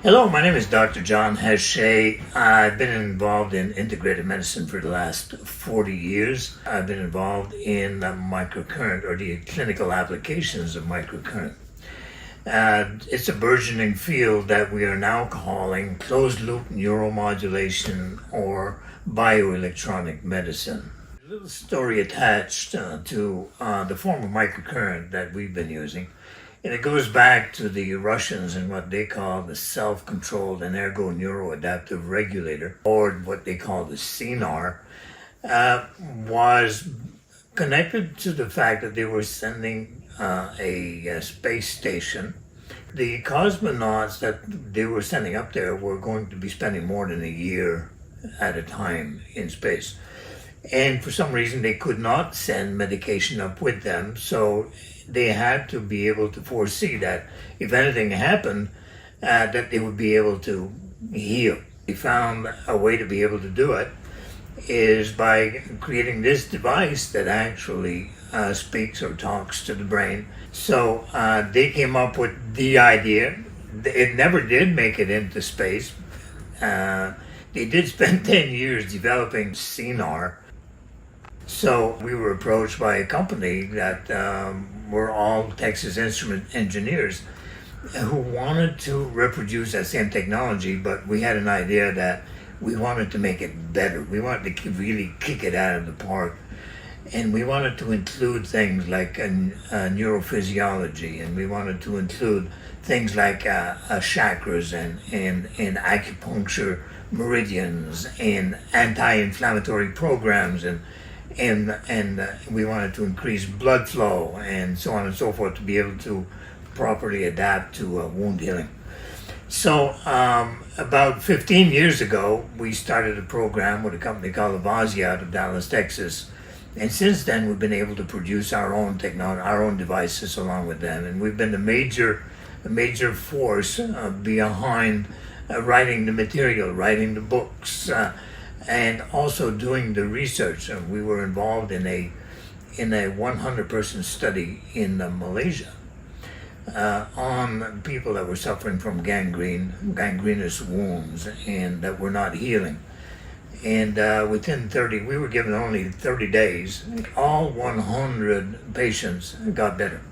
Hello, my name is Dr. John Hache. I've been involved in integrative medicine for the last 40 years. I've been involved in microcurrent, or the clinical applications of microcurrent. It's a burgeoning field that we are now calling closed-loop neuromodulation or bioelectronic medicine. A little story attached to the form of microcurrent that we've been using. And it goes back to the Russians and what they call the self-controlled and ergo neuroadaptive regulator, or what they call the Sinar, was connected to the fact that they were sending a space station. The cosmonauts that they were sending up there were going to be spending more than a year at a time in space. And for some reason, they could not send medication up with them, so they had to be able to foresee that if anything happened, that they would be able to heal. They found a way to be able to do it is by creating this device that actually speaks or talks to the brain. So they came up with the idea. It never did make it into space. They did spend 10 years developing Sinar. So we were approached by a company that were all Texas Instrument engineers who wanted to reproduce that same technology, but we had an idea that we wanted to make it better. We wanted to really kick it out of the park. And we wanted to include things like neurophysiology, and we wanted to include things like chakras and acupuncture meridians and anti-inflammatory programs and we wanted to increase blood flow and so on and so forth to be able to properly adapt to wound healing. So about 15 years ago, we started a program with a company called Avazi out of Dallas, Texas. And since then, we've been able to produce our own technology, our own devices along with them. And we've been a major force behind writing the material, writing the books, and also doing the research. We were involved in a 100-person study in Malaysia on people that were suffering from gangrenous wounds and that were not healing. And within 30, we were given only 30 days, all 100 patients got better.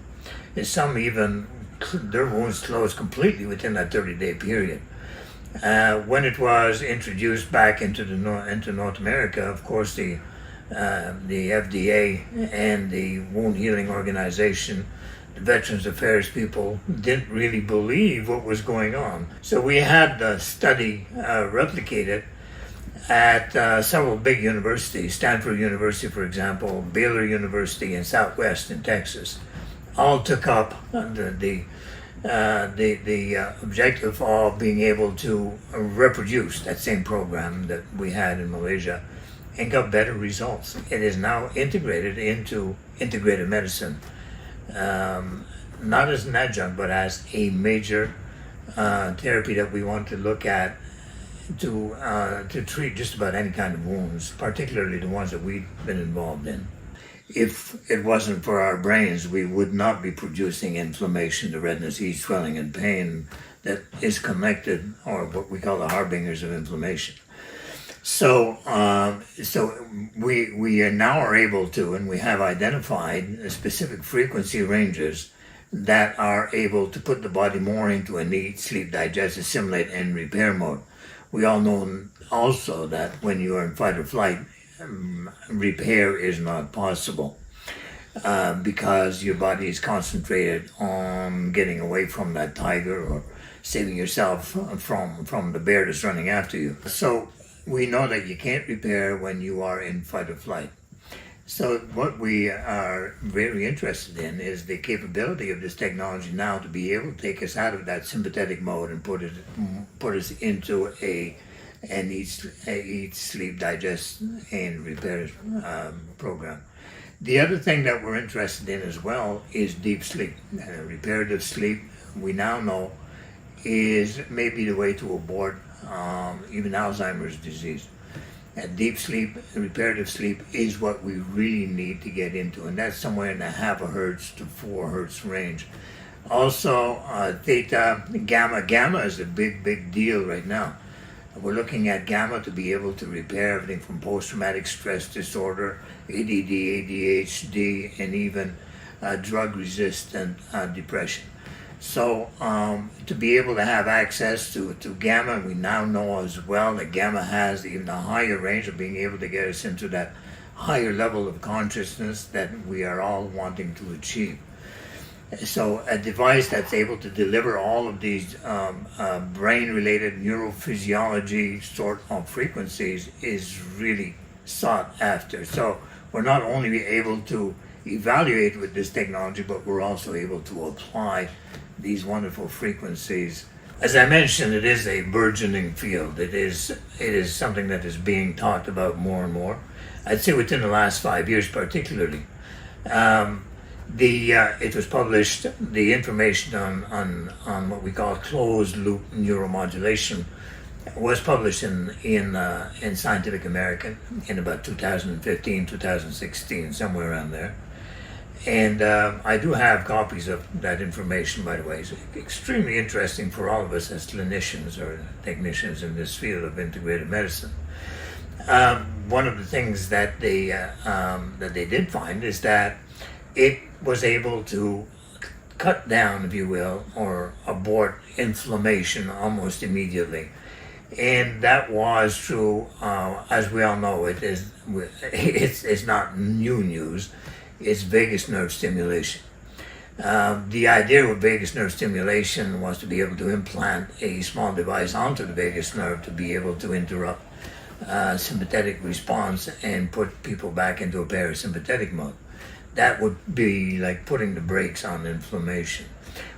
And some even, their wounds closed completely within that 30-day period. When it was introduced back into North America, of course, the FDA and the Wound Healing Organization, the Veterans Affairs people, didn't really believe what was going on. So we had the study replicated at several big universities, Stanford University, for example, Baylor University, and Southwest in Texas, all took up the objective of being able to reproduce that same program that we had in Malaysia and got better results. It is now integrated into integrative medicine, not as an adjunct, but as a major therapy that we want to look at to treat just about any kind of wounds, particularly the ones that we've been involved in. If it wasn't for our brains, we would not be producing inflammation, the redness, heat, swelling, and pain that is connected, or what we call the harbingers of inflammation. So we now are able to, and we have identified specific frequency ranges that are able to put the body more into an eat, sleep, digest, assimilate, and repair mode. We all know also that when you are in fight or flight, repair is not possible because your body is concentrated on getting away from that tiger or saving yourself from the bear that's running after you. So we know that you can't repair when you are in fight or flight. So what we are very interested in is the capability of this technology now to be able to take us out of that sympathetic mode and put us into an eat, sleep, digest, and repair program. The other thing that we're interested in as well is deep sleep. Reparative sleep, we now know, is maybe the way to abort even Alzheimer's disease. And deep sleep, reparative sleep, is what we really need to get into, and that's somewhere in the 0.5 hertz to 4 hertz range. Also, theta, gamma. Gamma is a big deal right now. We're looking at gamma to be able to repair everything from post-traumatic stress disorder, ADD, ADHD, and even drug-resistant depression. So to be able to have access to gamma, we now know as well that gamma has even a higher range of being able to get us into that higher level of consciousness that we are all wanting to achieve. So a device that's able to deliver all of these brain-related neurophysiology sort of frequencies is really sought after. So we're not only able to evaluate with this technology, but we're also able to apply these wonderful frequencies. As I mentioned, it is a burgeoning field. It is something that is being talked about more and more. I'd say within the last 5 years particularly. It was published, the information on what we call closed loop neuromodulation was published in Scientific American in about 2015, 2016, somewhere around there. And I do have copies of that information, by the way. It's extremely interesting for all of us as clinicians or technicians in this field of integrative medicine. One of the things that they did find is that it was able to cut down, if you will, or abort inflammation almost immediately. And that was true, as we all know, it's not new news, it's vagus nerve stimulation. The idea with vagus nerve stimulation was to be able to implant a small device onto the vagus nerve to be able to interrupt sympathetic response and put people back into a parasympathetic mode. That would be like putting the brakes on inflammation.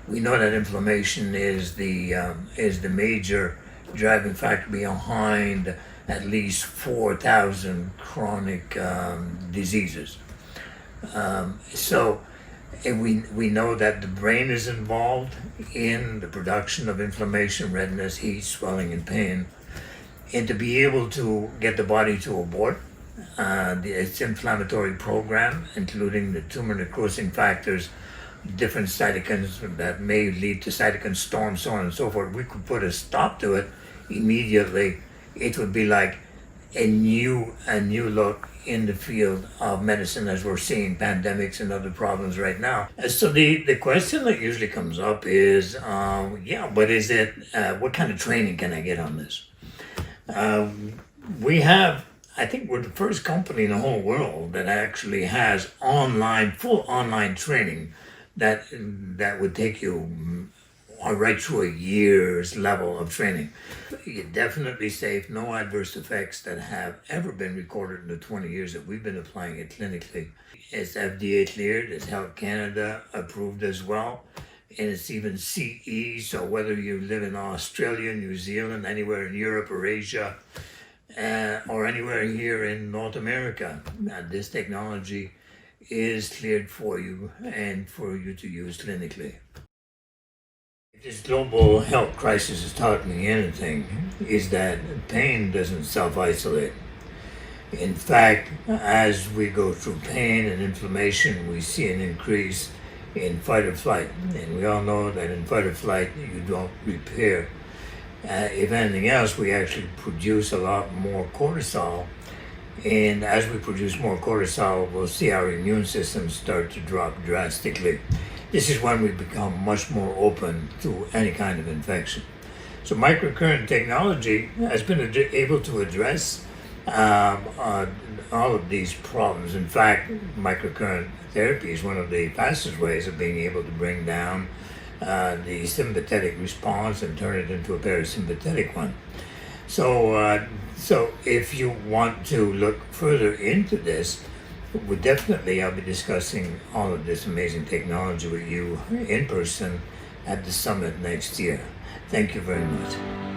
We know that inflammation is the major driving factor behind at least 4,000 chronic diseases. So we know that the brain is involved in the production of inflammation, redness, heat, swelling, and pain. And to be able to get the body to abort its inflammatory program, including the tumor necrosing factors, different cytokines that may lead to cytokine storm, so on and so forth, we could put a stop to it immediately. It would be like a new look in the field of medicine as we're seeing pandemics and other problems right now. So the question that usually comes up is, what is it? What kind of training can I get on this? I think we're the first company in the whole world that actually has full online training that would take you right through a year's level of training. You're definitely safe, no adverse effects that have ever been recorded in the 20 years that we've been applying it clinically. It's FDA cleared, it's Health Canada approved as well, and it's even CE, so whether you live in Australia, New Zealand, anywhere in Europe or Asia, or anywhere here in North America, this technology is cleared for you and for you to use clinically. If this global health crisis has taught me anything, is that pain doesn't self-isolate. In fact, as we go through pain and inflammation, we see an increase in fight or flight. And we all know that in fight or flight, you don't repair. If anything else, we actually produce a lot more cortisol. And as we produce more cortisol, we'll see our immune system start to drop drastically. This is when we become much more open to any kind of infection. So microcurrent technology has been able to address all of these problems. In fact, microcurrent therapy is one of the fastest ways of being able to bring down the sympathetic response and turn it into a parasympathetic one. So if you want to look further into this, I'll be discussing all of this amazing technology with you in person at the summit next year. Thank you very much.